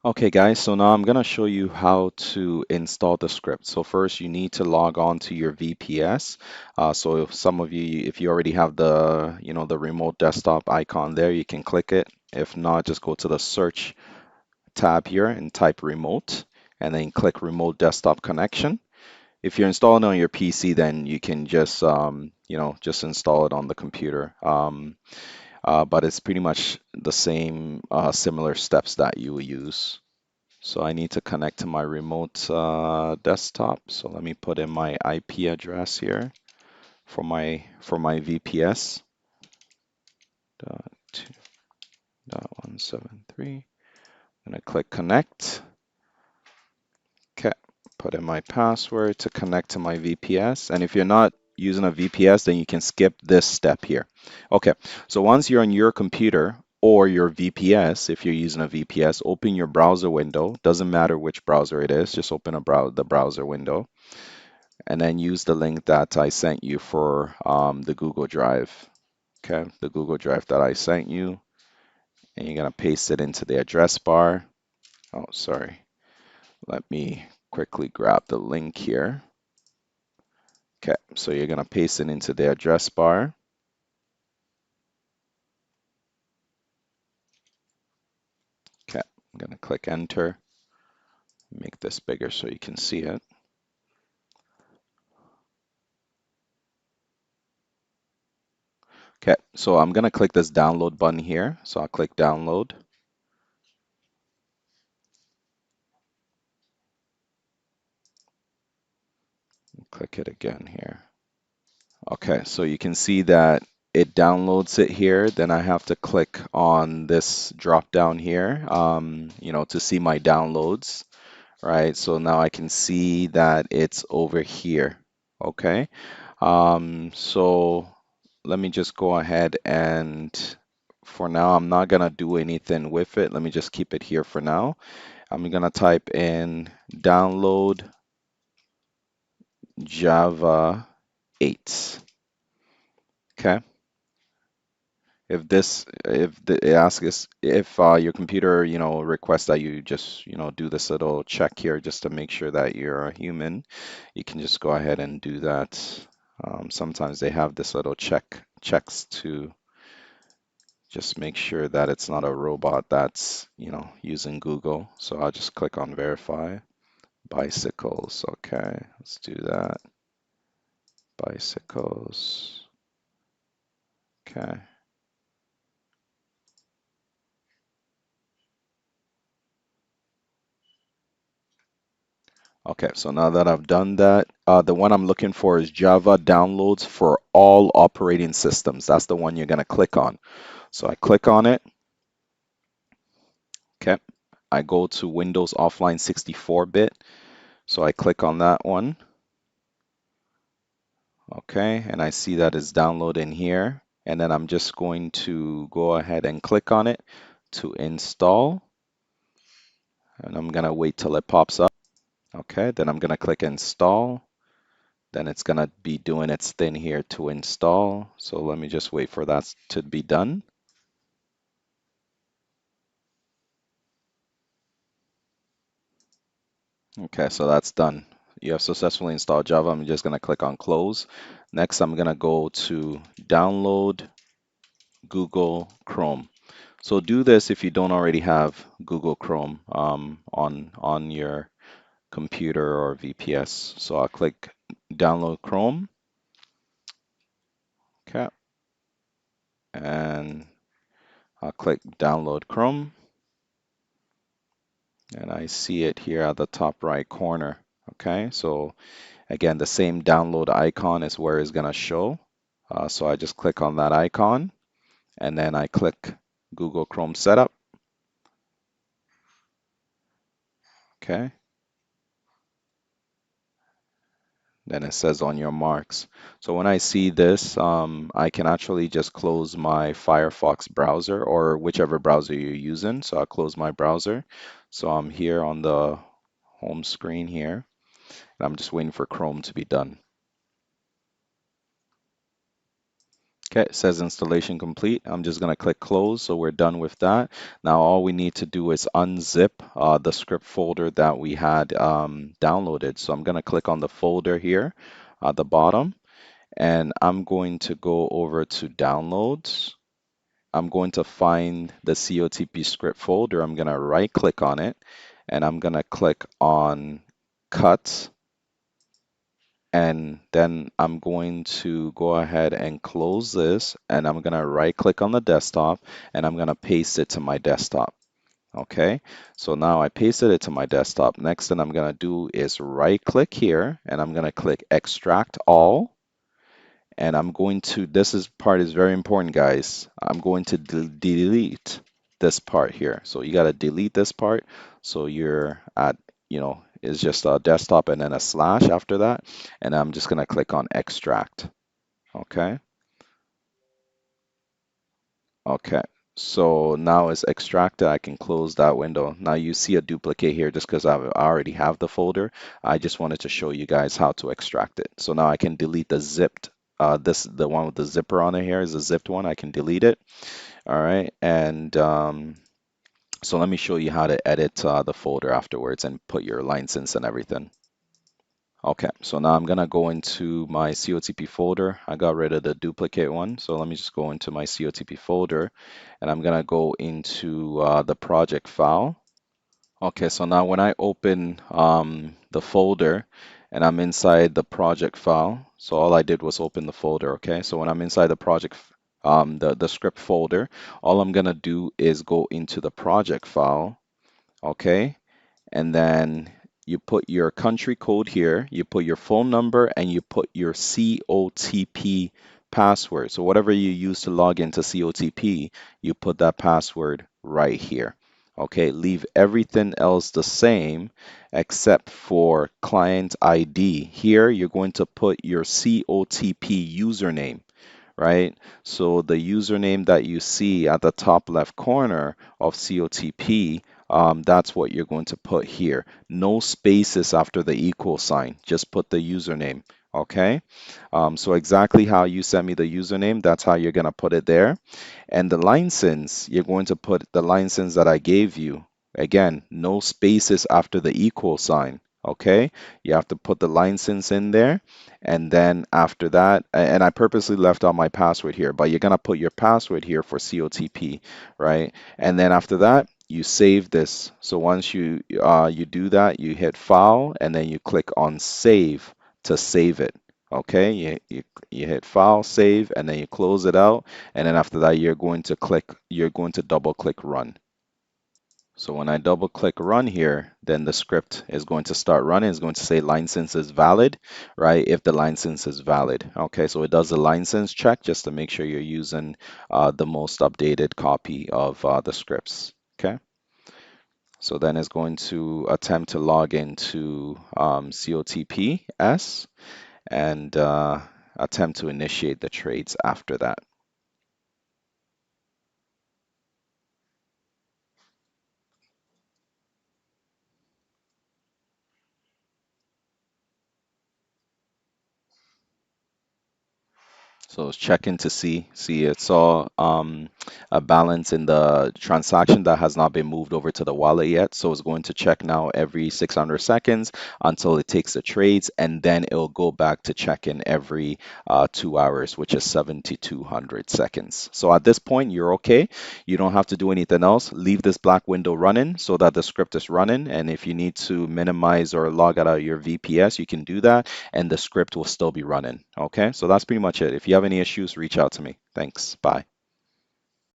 Okay, guys, so now I'm going to show you how to install the script. So first, you need to log on to your VPS. So if some of you, if you already have the, the remote desktop icon there, you can click it. If not, just go to the search tab here and type remote, and then click remote desktop connection. If you're installing on your PC, then you can just, just install it on the computer. But it's pretty much the same, similar steps that you will use. So I need to connect to my remote desktop. So let me put in my IP address here for my VPS. Dot two dot 173. I'm gonna click connect. Okay, put in my password to connect to my VPS. And if you're not using a VPS, then you can skip this step here. Okay, so once you're on your computer or your VPS, if you're using a VPS, open your browser window. Doesn't matter which browser it is, just open the browser window and then use the link that I sent you for the Google Drive. Okay, the Google Drive that I sent you, and you're gonna paste it into the address bar. Oh, sorry. Let me quickly grab the link here. Okay, so you're gonna paste it into the address bar. Okay, I'm gonna click enter. Make this bigger so you can see it. Okay, so I'm gonna click this download button here. So I'll click download. Click it again here. Okay, so you can see that it downloads it here. Then I have to click on this drop down here, to see my downloads, right? So now I can see that it's over here. Okay, so let me just go ahead and for now, I'm not gonna do anything with it. Let me just keep it here for now. I'm gonna type in download Java 8. Okay. It asks us if your computer, requests that you just, do this little check here just to make sure that you're a human, you can just go ahead and do that. Sometimes they have this little checks to just make sure that it's not a robot that's, using Google. So I'll just click on verify. Bicycles. Okay, let's do that. Bicycles. Okay. Okay, so now that I've done that, the one I'm looking for is Java downloads for all operating systems. That's the one you're going to click on. So I click on it. Okay, I go to Windows Offline 64-bit. So I click on that one. Okay, and I see that it's downloading here. And then I'm just going to go ahead and click on it to install. And I'm going to wait till it pops up. Okay, then I'm going to click install. Then it's going to be doing its thing here to install. So let me just wait for that to be done. Okay, so that's done. You have successfully installed Java. I'm just going to click on close. Next, I'm going to go to download Google Chrome. So do this if you don't already have Google Chrome on your computer or VPS. So I'll click download Chrome. Okay, and I'll click download Chrome. And I see it here at the top right corner. Okay, so again, the same download icon is where it's going to show. So I just click on that icon and then I click Google Chrome Setup. Okay, then it says on your marks. So when I see this, I can actually just close my Firefox browser or whichever browser you're using. So I'll close my browser. So I'm here on the home screen here, and I'm just waiting for Chrome to be done. Okay, it says installation complete. I'm just going to click close, so we're done with that. Now all we need to do is unzip the script folder that we had downloaded. So I'm going to click on the folder here at the bottom, and I'm going to go over to downloads. I'm going to find the COTP script folder. I'm going to right click on it, and I'm going to click on cut, and then I'm going to go ahead and close this, and I'm going to right click on the desktop, and I'm going to paste it to my desktop. Okay, so now I pasted it to my desktop. Next thing I'm going to do is right click here, and I'm going to click extract all, and I'm going to, this is part is very important, guys. I'm going to delete this part here. So you got to delete this part. So you're at, it's just a desktop and then a slash after that. And I'm just going to click on extract. Okay. Okay. So now it's extracted. I can close that window. Now you see a duplicate here just because I already have the folder. I just wanted to show you guys how to extract it. So now I can delete the zipped, the one with the zipper on it here is a zipped one. I can delete it. All right. And so let me show you how to edit the folder afterwards and put your license and everything. Okay, so now I'm gonna go into my COTP folder. I got rid of the duplicate one, so let me just go into my COTP folder, and I'm gonna go into the project file. Okay, so now when I open the folder and I'm inside the project file, so all I did was open the folder, okay? So when I'm inside the project, the script folder, all I'm gonna do is go into the project file, okay? And then you put your country code here, you put your phone number, and you put your COTP password. So whatever you use to log into COTP, you put that password right here. Okay, leave everything else the same except for client ID. Here, you're going to put your COTP username, right? So the username that you see at the top left corner of COTP, that's what you're going to put here. No spaces after the equal sign. Just put the username. Okay. So exactly how you sent me the username, that's how you're going to put it there. And the license, you're going to put the license that I gave you. Again, no spaces after the equal sign. Okay. You have to put the license in there. And then after that, and I purposely left out my password here, but you're going to put your password here for COTP, right? And then after that, you save this. So once you do that, you hit file and then you click on save to save it. Okay, you hit file, save, and then you close it out. And then after that, you're going to double click run. So when I double click run here, then the script is going to start running. It's going to say license is valid, right? If the license is valid. Okay, so it does a license check just to make sure you're using the most updated copy of the scripts. Okay, so then it's going to attempt to log into COTPS and attempt to initiate the trades after that. So it's checking to see it saw a balance in the transaction that has not been moved over to the wallet yet. So it's going to check now every 600 seconds until it takes the trades, and then it'll go back to checking every 2 hours, which is 7,200 seconds. So at this point, you're okay. You don't have to do anything else. Leave this black window running so that the script is running. And if you need to minimize or log out of your VPS, you can do that, and the script will still be running. Okay, so that's pretty much it. If you have any issues, reach out to me. Thanks. Bye.